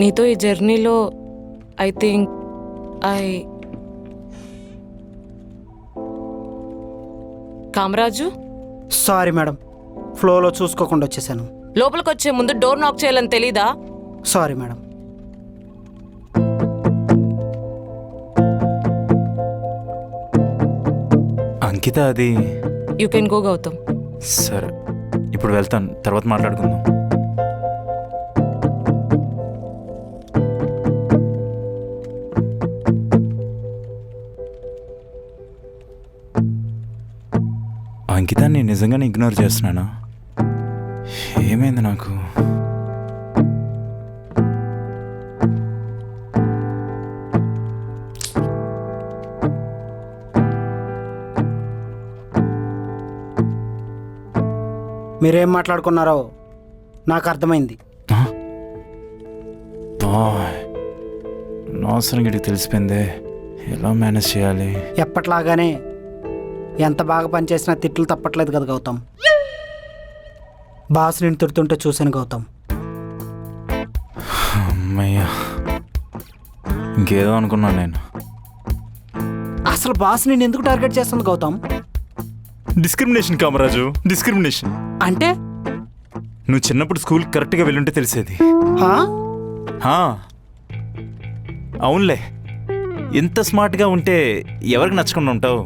నీతో ఈ జర్నీలో I think Kamaraju, sorry madam, ఫ్లోలో చూసుకోకుండా వచ్చేసాను. లోపలికి వచ్చే ముందు డోర్ నాక్ చేయాలని తెలీదా? Sorry madam. అంకిత అది. You can go Gautam. సరే, ఇప్పుడు వెళ్తాను, తర్వాత మాట్లాడుకుందాం. అంకిత, నేను నిజంగానే ఇగ్నోర్ చేస్తున్నానా? ఏమైంది నాకు? మీరేం మాట్లాడుకున్నారో నాకు అర్థమైంది. అనవసరం గిడికి తెలిసిపోయిందే, ఎలా మేనేజ్ చేయాలి? ఎప్పట్లాగానే ఎంత బాగా పనిచేసినా తిట్లు తప్పట్లేదు కదా గౌతమ్. బాస్ నేను తిడుతుంటే చూశాను గౌతమ్. అమ్మయ్యా, ఇంకేదో అనుకున్నాను నేను. అసలు బాస్ నేను ఎందుకు టార్గెట్ చేస్తుంది గౌతమ్? Discrimination Kamaraju, discrimination. అంటే నువ్వు చిన్నప్పుడు స్కూల్ కరెక్ట్గా వెళ్ళుంటే తెలిసేది. హా? అవునులే, ఎంత స్మార్ట్గా ఉంటే ఎవరికి నచ్చకుండా ఉంటావు?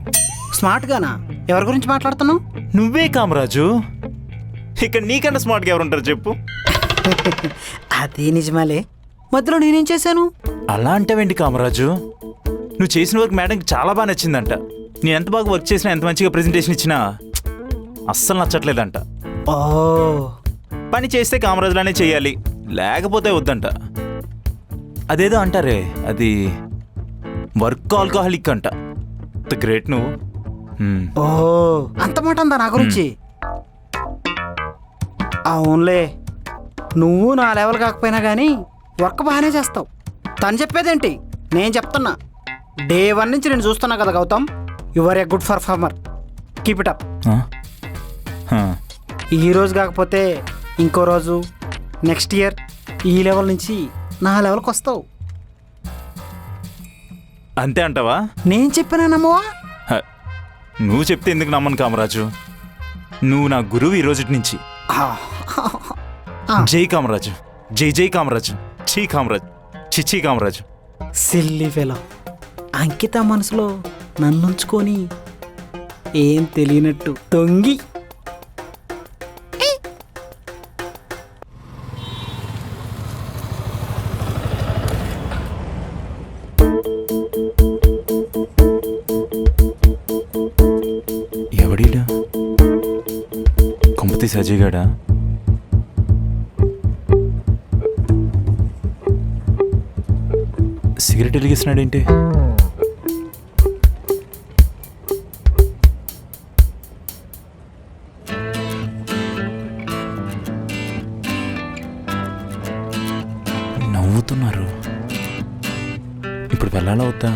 స్మార్ట్గానా? ఎవరి గురించి మాట్లాడుతున్నావు? నువ్వే కామరాజు. ఇక్కడ నీకన్నా స్మార్ట్గా ఎవరుంటారు చెప్పు? అదే నిజమాలే, మధ్యలో నేనేం చేశాను? అలా అంటావేంటి కామరాజు? నువ్వు చేసిన వర్క్ మేడంకి చాలా బాగా నచ్చిందంట. నేను ఎంత బాగా వర్క్ చేసినా, ఎంత మంచిగా ప్రెజెంటేషన్ ఇచ్చినా అస్సలు నచ్చట్లేదంట. ఓ, పని చేస్తే కామరాజులానే చెయ్యాలి, లేకపోతే వద్దంట. అదేదో అంటారే, అది వర్క్ ఆల్కహాలిక్ అంట. గ్రేట్ నువ్వు. ఓ, అంత మాట ఉందా నా గురించి? అవునులే, నువ్వు నా లెవెల్ కాకపోయినా కానీ వర్క్ బాగానే చేస్తావు. తను చెప్పేదేంటి, నేను చెప్తున్నా. డే 1 నుంచి నేను చూస్తున్నా కదా Gautam, you are a good performer, keep it up. ఈ రోజు కాకపోతే ఇంకో రోజు, నెక్స్ట్ ఇయర్ ఈ లెవెల్ నుంచి నా లెవెల్కి వస్తావు. అంతే అంటావా? నేను చెప్పినా నమ్మవా? నువ్వు చెప్తే ఎందుకు నమ్మను కామరాజు? నువ్వు నా గురువు ఈ రోజు నుంచి. జై కామరాజు, జై జై కామరాజు, చీ కామరాజు, చిచ్చి కామరాజు. Silly fellow. అంకిత మనసులో నన్నుంచుకొని ఏం తెలియనట్టు తొంగి. ఎవడీడా? కొంపతి సజీగాడా? సిగరెట్ వెలిగిస్తున్నాడేంటి? నవ్వుతున్నారు. ఇప్పుడు వెళ్ళాలా వద్దా?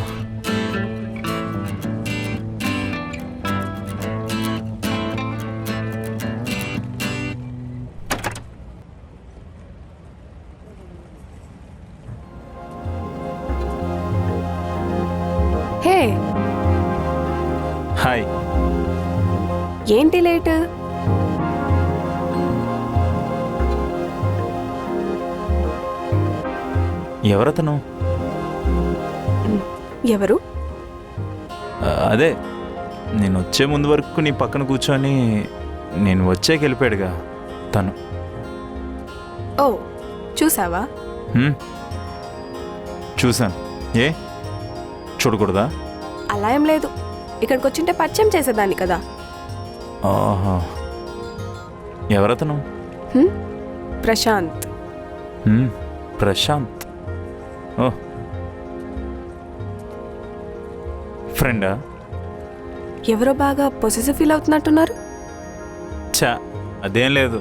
హే, హాయ్. ఏంటి లేట్? ఎవరతను? ఎవరు? అదే, నేను వచ్చే ముందు వరకు నీ పక్కన కూర్చొని నేను వచ్చాక వెళ్ళిపోయాడుగా తను. ఓ, చూసావా? చూశాను. ఏ చూడకూడదా? అలా ఏం లేదు, ఇక్కడికి వచ్చింటే పరిచయం చేసేదాన్ని కదా. ఆహా, ఎవరతను? ప్రశాంత్. ప్రశాంత్. ఓ, ఫ్రెండా? ఎవరో బాగా పొసెసివ్ ఫీల్ అవుతున్నట్టున్నారు. చా, అదేం లేదు.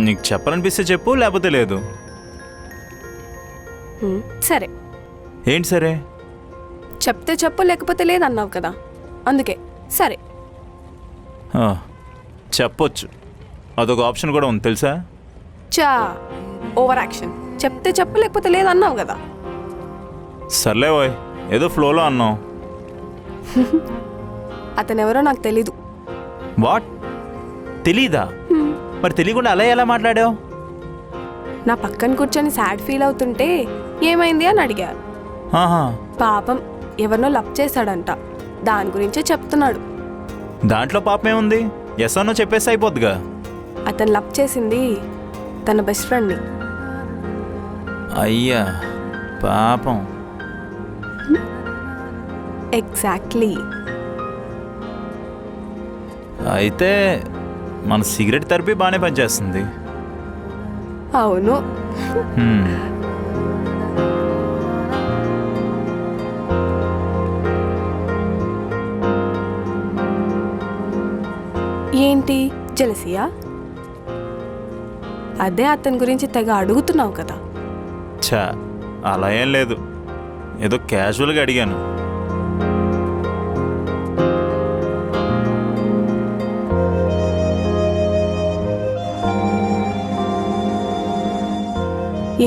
నీకు చెప్పాలనిపిస్తే చెప్పు, లేకపోతే లేదు. సరే. ఏంటి సరే? చెప్తే చెప్పు, లేకపోతే లేదన్నావు కదా, అందుకే సరే. చెప్పొచ్చు, అదొక ఆప్షన్ కూడా ఉంది తెలుసా? చా, ఓవర్ యాక్షన్. చెప్తే చెప్పు లేకపోతే లేదన్నావు కదా. సర్లే ఓయ్, ఏదో ఫ్లోలో అన్నావు. అతను ఎవరో నాకు తెలీదు. వాట్? తెలీదా? మరి తెలియకుండా అలా ఎలా మాట్లాడావు? నా పక్కన కూర్చొని సాడ్ ఫీల్ అవుతుంటే ఏమైంది అని అడిగా. ఆహా, పాపం ఎవరినో లవ్ చేశాడంట, దాని గురించే చెప్తున్నాడు. దాంట్లో పాపమేముంది? ఎస్ అన్నో చెప్పేసి అయిపోద్దిగా. అతను లవ్ చేసింది తన బెస్ట్ ఫ్రెండ్ని. అయ్యా పాపం. ఎగ్జాక్ట్లీ. అయితే మన సిగరెట్ థెరపీ బాగానే పనిచేస్తుంది. అవును. హ్మ్. ఏంటి జెలసియా? అదే అతని గురించి తెగ అడుగుతున్నావు కదా. ఛా, అలా ఏం లేదు, ఏదో క్యాజువల్గా అడిగాను.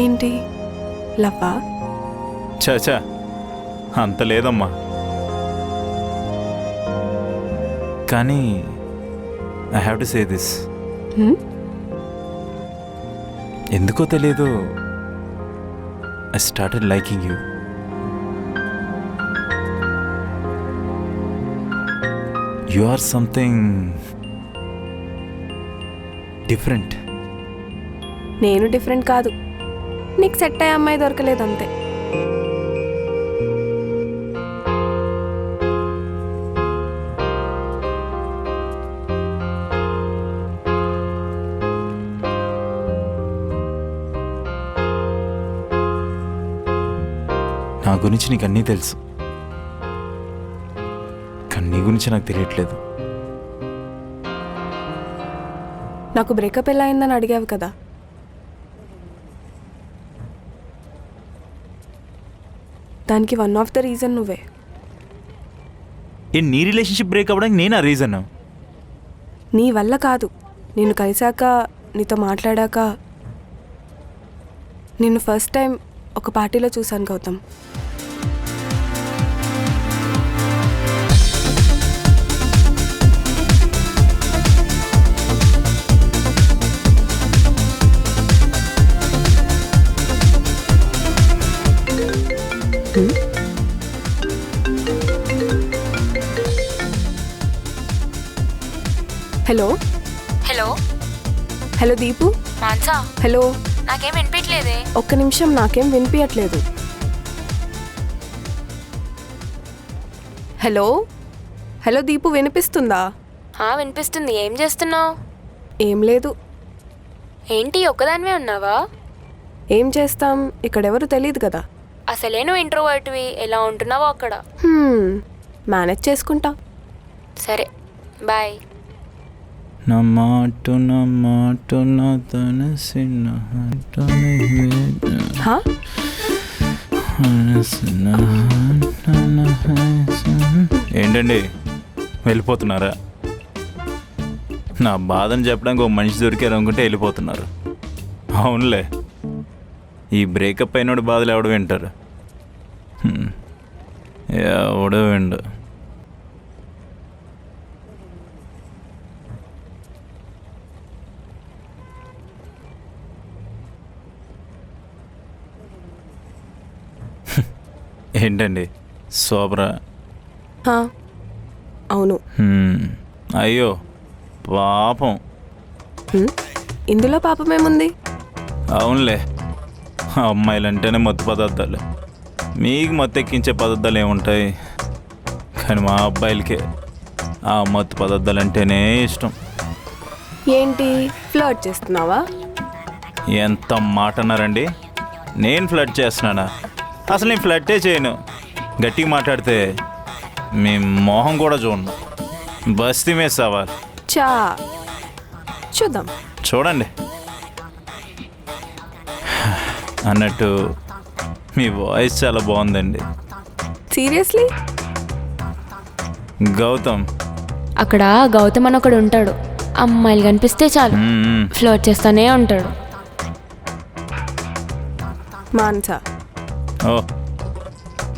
ఏంటి లవ్వా? చా అంత లేదమ్మా. కానీ I have to say this. ఎందుకో తెలీదు, I started liking you. You or something different. నేను డిఫరెంట్ కాదు, నీకు సెట్ అయ్యే అమ్మాయి దొరకలేదు అంతే. నా గురించి నీకు అన్నీ తెలుసు, కానీ నీ గురించి నాకు తెలియట్లేదు. నాకు బ్రేకప్ ఎలా అయిందని అడిగావు కదా. దానికి వన్ ఆఫ్ ద రీజన్ నువ్వే. నీ రిలేషన్షిప్ బ్రేక్ అవ్వడానికి నేను ఆ రీజన్. నీ వల్ల కాదు, నిన్ను కలిశాక నీతో మాట్లాడాక. నిన్ను ఫస్ట్ టైం ఒక పార్టీలో చూశాను Gautam. Hello hello hello Deepu. Mansa, hello. నాకేం వినిపించలేదే. ఒక్క నిమిషం, నాకేం వినిపించట్లేదు. హలో హలో దీపు, వినిపిస్తుందా? వినిపిస్తుంది. ఏం చేస్తున్నావు? ఏం లేదు. ఏంటి ఒక్కదానివే ఉన్నావా? ఏం చేస్తాం, ఇక్కడెవరు తెలియదు కదా. అసలే నువ్వు ఇంట్రోవర్ట్వి, ఎలా ఉంటున్నావో అక్కడ. మేనేజ్ చేసుకుంటా. సరే, బాయ్. నా మాట నా తనసిన హా? ఏంటండి వెళ్ళిపోతున్నారా? నా బాధను చెప్పడానికి ఒక మనిషి దొరికారు అనుకుంటే వెళ్ళిపోతున్నారు. అవునులే, ఈ బ్రేకప్ అయినోడు బాధలు ఎవడు వింటారు? ఎవడో విండు. ఏంటండి సోబరా? హా, అవును. అయ్యో పాపం. ఇందులో పాపమేముంది? అవునులే, అమ్మాయిలంటేనే మత్తు పదార్థాలు. మీకు మత్తు ఎక్కించే పదార్థాలు ఏముంటాయి? కానీ మా అబ్బాయిలకే ఆ మత్తు పదార్థాలు అంటేనే ఇష్టం. ఏంటి ఫ్లర్ట్ చేస్తున్నావా? ఎంత మాట అన్నారండి? నేను ఫ్లర్ట్ చేస్తున్నానా? అసలు నేను ఫ్లర్టే చేయను. గట్టిగా మాట్లాడితే మీ మొహం కూడా చూడను. బస్తీ మీద సవాల్. చూద్దాం. చూడండి. అన్నట్టు మీ వాయిస్ చాలా బాగుందండి. సీరియస్లీ? గౌతమ్. అక్కడ గౌతమ్ అని ఒకడు ఉంటాడు, అమ్మాయిలు కనిపిస్తే చాలు ఫ్లర్ట్ చేస్తానే ఉంటాడు. మాన్స. ఓ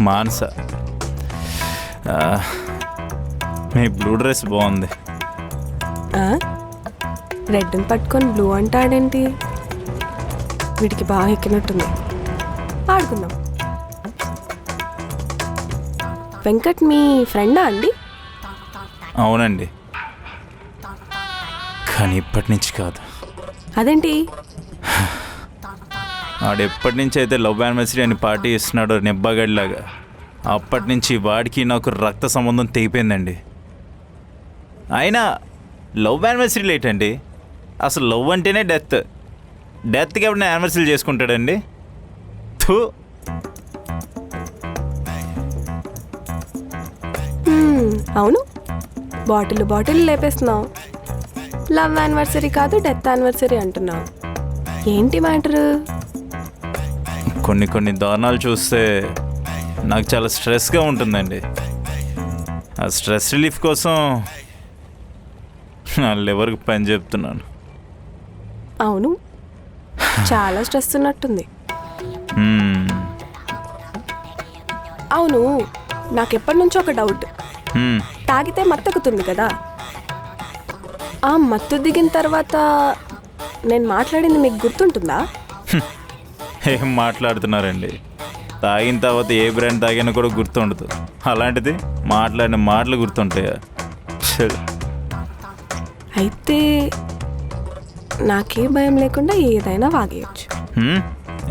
మానస, ఆ, మీ బ్లూ డ్రెస్ బాగుంది. రెడ్ని పట్టుకొని బ్లూ అంటాడేంటి? వీడికి బాగా ఎక్కినట్టుంది. ఆడుకుందాం. వెంకట్ మీ ఫ్రెండా అండి? అవునండి, కానీ ఇప్పటి నుంచి కాదు. అదేంటి? వాడు ఎప్పటి నుంచి అయితే లవ్ యానివర్సరీ అని పార్టీ ఇస్తున్నాడో నిబ్బగడిలాగా, అప్పటి నుంచి వాడికి నాకు రక్త సంబంధం తెగిపోయిందండి. అయినా లవ్ యానివర్సరీ లేట్ అండి, అసలు లవ్ అంటేనే డెత్. డెత్కి ఎప్పుడైనా యానివర్సరీ చేసుకుంటాడండి? థూ. అవును, బాటిల్ లేపేస్తున్నావు. లవ్ యానివర్సరీ కాదు డెత్ యానివర్సరీ అంటున్నావు. ఏంటి మ్యాటరు? కొన్ని దారుణాలు చూస్తే నాకు చాలా స్ట్రెస్గా ఉంటుందండి. ఆ స్ట్రెస్ రిలీఫ్ కోసం నా లివర్కి పని చెప్తున్నాను. అవును, చాలా స్ట్రెస్ ఉన్నట్టుంది. అవును, నాకు ఎప్పటి నుంచో ఒక డౌట్. తాగితే మత్తెక్కుతుంది కదా, ఆ మత్తు దిగిన తర్వాత నేను మాట్లాడింది మీకు గుర్తుంటుందా? ఏం మాట్లాడుతున్నారండి? తాగిన తర్వాత ఏ బ్రాండ్ తాగినా కూడా గుర్తుండదు, అలాంటిది మాట్లాడిన మాటలు గుర్తుంటాయా? అయితే నాకే భయం లేకుండా ఏదైనా వాగేయచ్చు.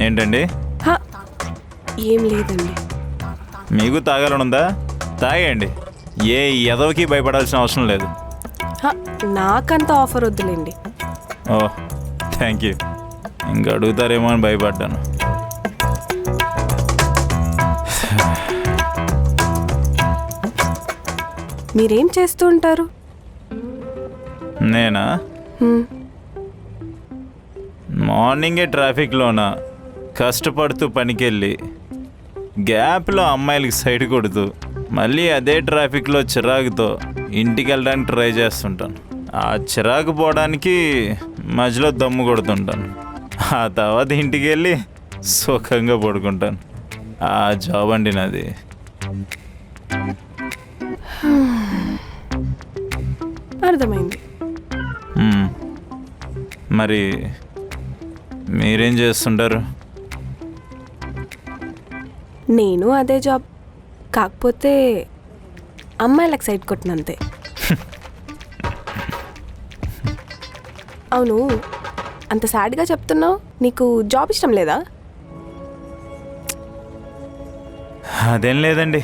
ఏంటండి? ఏం లేదండి. మీకు తాగాలనుందా? తాగేయండి, ఏ ఎదవకి భయపడాల్సిన అవసరం లేదు. నాకంత ఆఫర్ వద్దులేండి. ఓ థ్యాంక్ యూ. ఇంకా అడుగుతారేమో అని భయపడ్డాను. మీరేం చేస్తూ ఉంటారు? నేనా? మార్నింగే ట్రాఫిక్లోన కష్టపడుతూ పనికెళ్ళి గ్యాప్లో అమ్మాయిలకి సైడ్ కొడుతూ మళ్ళీ అదే ట్రాఫిక్లో చిరాకుతో ఇంటికి వెళ్ళడానికి ట్రై చేస్తుంటాను. ఆ చిరాకు పోవడానికి మధ్యలో దమ్ము కొడుతుంటాను. ఆ తర్వాత ఇంటికి వెళ్ళి సుఖంగా పడుకుంటాను. ఆ జాబ్ అండి నాది. అర్థమైంది. మరి మీరేం చేస్తుంటారు? నేను అదే జాబ్, కాకపోతే అమ్మాయిలకు సైడ్ కొట్టినంతే. అవును, అంత సాడ్గా చెప్తున్నావు, నీకు జాబ్ ఇష్టం లేదా? అదేం లేదండి,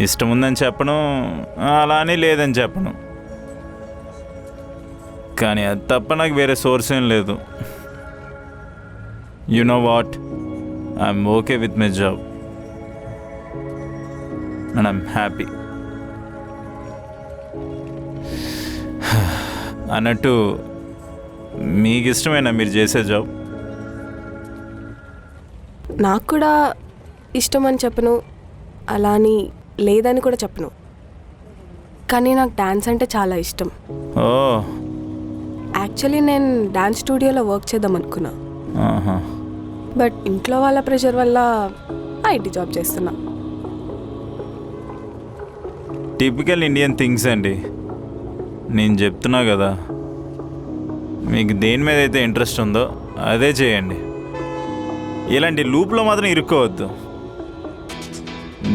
ఇష్టం ఉందని చెప్పను, అలానే లేదని చెప్పను. కానీ అది తప్ప నాకు వేరే సోర్స్ ఏం లేదు. You know what, I'm okay with my job and I'm happy. అన్నట్టు మీకు ఇష్టమేనా మీరు చేసే జాబ్? నాకు కూడా ఇష్టం అని చెప్పను, అలా అని లేదని కూడా చెప్పను. కానీ నాకు డాన్స్ అంటే చాలా ఇష్టం. ఓ, యాక్చువల్లీ నేను డాన్స్ స్టూడియోలో వర్క్ చేద్దాం అనుకున్నా, బట్ ఇంట్లో వాళ్ళ ప్రెషర్ వల్ల ఐటీ జాబ్ చేస్తున్నా. టిపికల్ ఇండియన్ థింగ్స్ అండి. నేను చెప్తున్నా కదా, మీకు దేని మీద అయితే ఇంట్రెస్ట్ ఉందో అదే చేయండి. ఇలాంటి లూప్లో మాత్రం ఇరుక్కోవద్దు.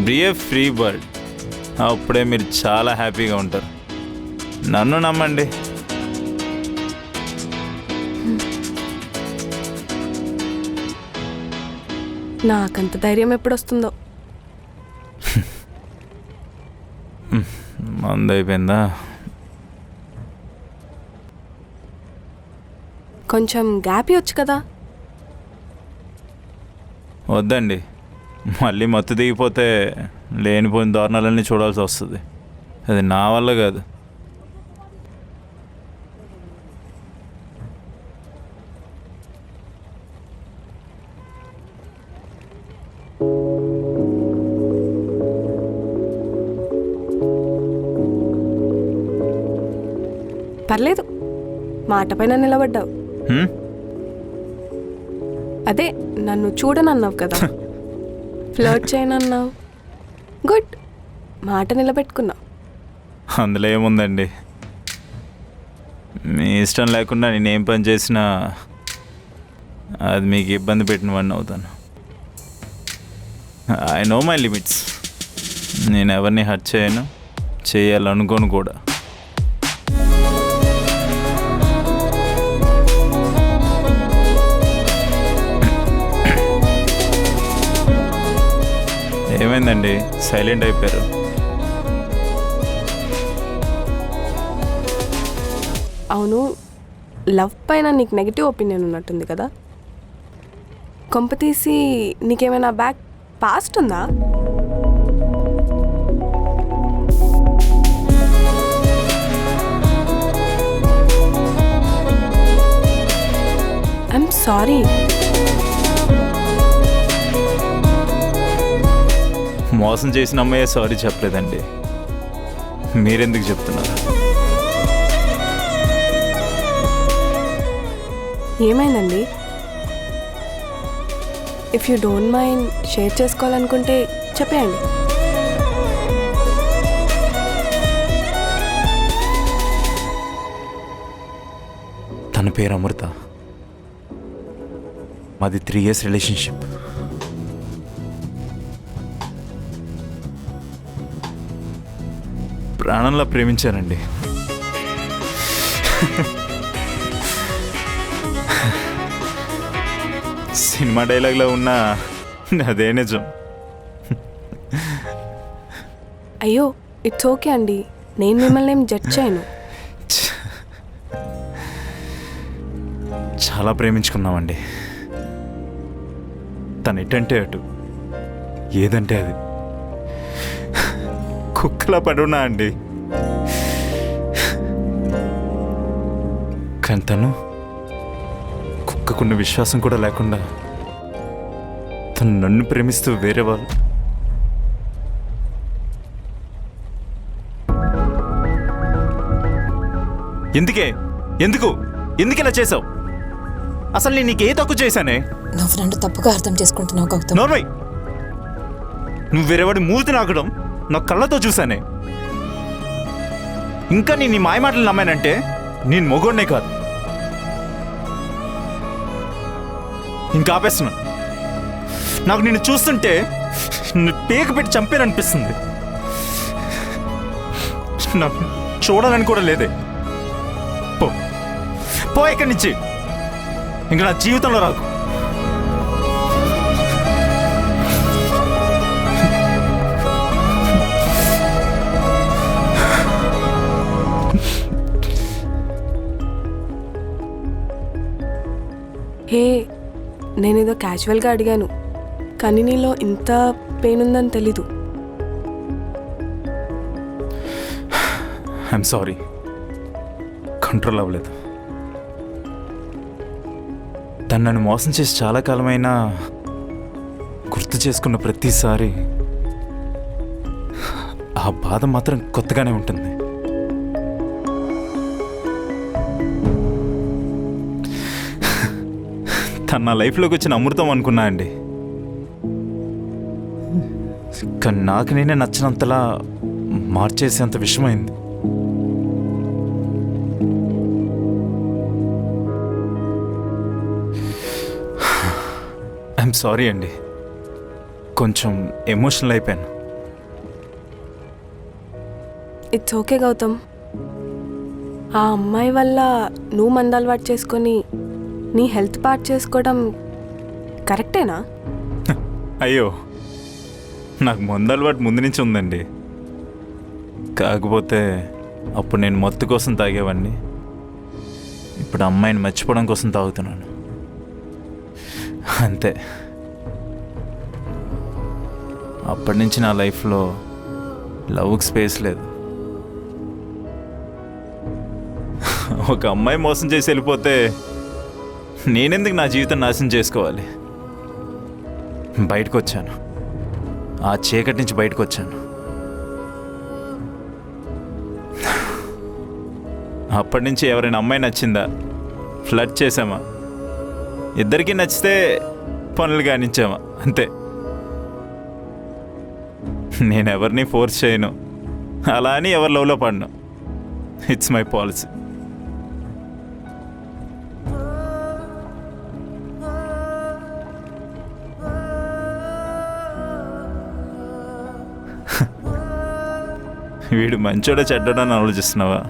బీ ఏ ఫ్రీ బర్డ్, అప్పుడే మీరు చాలా హ్యాపీగా ఉంటారు. నన్ను నమ్మండి. నాకంత ధైర్యం ఎప్పుడు వస్తుందో. మందు అయిపోయిందా? కొంచెం గ్యాప్ ఇవ్వచ్చు కదా. వద్దండి, మళ్ళీ మత్తు దిగిపోతే లేనిపోయిన దారుణాలన్నీ చూడాల్సి వస్తుంది. అది నా వల్ల కాదు. పర్లేదు, మాట పైన నిలబడ్డావు. అదే నన్ను చూడనన్నావు కదా, ఫ్లర్ట్ చేయనన్నావు. గుడ్, మాట నిలబెట్టుకున్నా. అందులో ఏముందండి, మీ ఇష్టం లేకుండా నేనేం పని చేసినా అది మీకు ఇబ్బంది పెట్టిన వాడిని అవుతాను. I know my limits. నేను ఎవరిని హర్ట్ చేయను, చేయాలనుకోను కూడా. ఏమైందండి, సైలెంట్ అయిపోయారు? అవును, లవ్ పైన నీకు నెగిటివ్ ఒపీనియన్ ఉన్నట్టుంది కదా. కొంపతీసి నీకేమైనా బ్యాక్ పాస్ట్ ఉందా? I'm sorry. మోసం చేసిన అమ్మాయే సారీ చెప్పలేదండి, మీరెందుకు చెప్తున్నారు? ఏమైందండి? If you don't mind share చేసుకోవాలనుకుంటే చెప్పేయండి. తన పేరు అమృత. మాది 3 years రిలేషన్షిప్. ప్రాణంలో ప్రేమించానండి. సినిమా డైలాగ్లో ఉన్న అదే నిజం. అయ్యో, ఇట్స్ ఓకే అండి, నేను మిమ్మల్ని ఏం జడ్జ్ చేయను. చాలా ప్రేమించుకున్నామండి. తను ఎటంటే అటు, ఏదంటే అది. కుక్కలా పడున్నా అండి. కానీ తను కుక్కకున్న విశ్వాసం కూడా లేకుండా తను నన్ను ప్రేమిస్తూ వేరే వాళ్ళు. ఎందుకు ఇలా చేసావు? అసలు నేను నీకే తక్కువ చేశానే? నువ్వు నన్ను తప్పుగా అర్థం చేసుకుంటున్నావు గౌతమ్. నోర్మై, నువ్వు వేరేవాడి మూతి నాకడం నా కళ్ళతో చూశానే. ఇంకా నేను నీ మాయ మాటలు నమ్మానంటే నేను మొగోడ్నే కాదు. ఇంకా ఆపేస్తున్నా. నాకు నిన్ను చూస్తుంటే పేక పెట్టి చంపేననిపిస్తుంది. నాకు చూడాలని కూడా లేదే. పో ఇక్కడి నుంచి. ఇంకా నా జీవితంలో రాకు. హే, నేనేదో క్యాజువల్గా అడిగాను, కానీ నీలో ఇంత పెయిన్ ఉందని తెలీదు. ఐఎమ్ సారీ, కంట్రోల్ అవ్వలేదు. తను నన్ను మోసం చేసి చాలా కాలమైనా గుర్తు చేసుకున్న ప్రతిసారి ఆ బాధ మాత్రం కొత్తగానే ఉంటుంది. తను నా లైఫ్లోకి వచ్చిన అమృతం అనుకున్నా అండి. కానీ నాకు నేనే నచ్చినంతలా మార్చేసేంత విషయమైంది. ఐఎమ్ సారీ అండి, కొంచెం ఎమోషనల్ అయిపోయాను. It's okay Gautam. ఆ అమ్మాయి వల్ల నువ్వు మందు అలవాటు చేసుకొని నీ హెల్త్ పార్ట్ చేసుకోవడం కరెక్టేనా? అయ్యో, నాకు మందు అలవాటు ముందు నుంచి ఉందండి. కాకపోతే అప్పుడు నేను మత్తు కోసం తాగేవాడిని. ఇప్పుడు అమ్మాయిని మర్చిపోవడం కోసం తాగుతున్నాను, అంతే. అప్పటి నుంచి నా లైఫ్లో లవ్కి స్పేస్ లేదు. ఒక అమ్మాయి మోసం చేసి వెళ్ళిపోతే నేనెందుకు నా జీవితం నాశనం చేసుకోవాలి? బయటకు వచ్చాను, ఆ చీకటి నుంచి బయటకు వచ్చాను. అప్పటి నుంచి ఎవరైనా అమ్మాయి నచ్చిందా, ఫ్లర్ట్ చేసామా, ఇద్దరికీ నచ్చితే పనులు కానిచ్చామా అంతే. నేను ఎవరిని ఫోర్స్ చేయను, అలా అని ఎవరి లవ్లో పడను. It's my policy. వీడు మంచోడ చెడ్డడని ఆలోచిస్తున్నావా?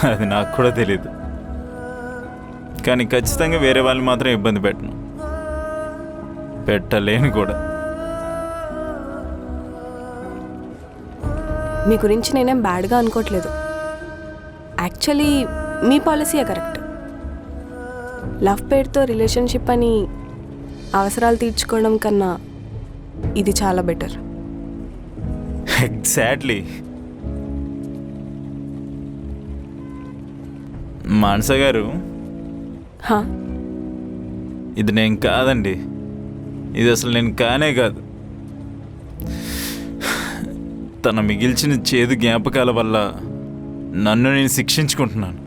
అది నాకు కూడా తెలీదు. కానీ ఖచ్చితంగా వేరే వాళ్ళని మాత్రం ఇబ్బంది పెట్టను, పెట్టలేను కూడా. మీ గురించి నేనేం బ్యాడ్గా అనుకోవట్లేదు. యాక్చువల్లీ మీ పాలసీయే కరెక్ట్. లవ్ పేరుతో రిలేషన్షిప్ అని అవసరాలు తీర్చుకోవడం కన్నా ఇది చాలా బెటర్. ఎగ్జాక్ట్లీ. మానస గారు, హా, ఇది నేను కాదండి. ఇది అసలు నేను కానే కాదు. తన మిగిల్చిన చేదు జ్ఞాపకాల వల్ల నన్ను నేను శిక్షించుకుంటున్నాను.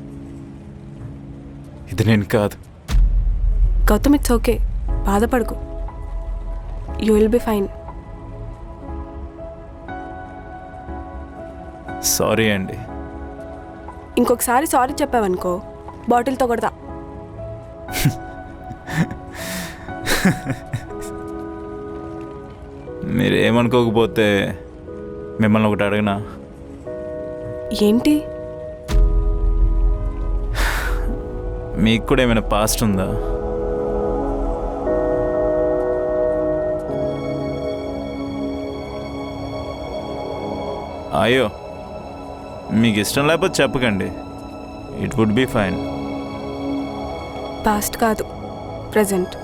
ఇది నేను కాదు. గౌతమ్, ఇట్స్ ఓకే, బాధపడకు. You will be fine. Sorry అండి. ఇంకొకసారి సారీ చెప్పావనుకో బాటిల్తో కొడతా. మీరు ఏమనుకోకపోతే మిమ్మల్ని ఒకటి అడగనా? ఏంటి? మీకు కూడా ఏమైనా పాస్ట్ ఉందా? అయ్యో, మీకు ఇష్టం లేకపోతే చెప్పకండి. It would be fine. Past కాదు, ప్రజెంట్.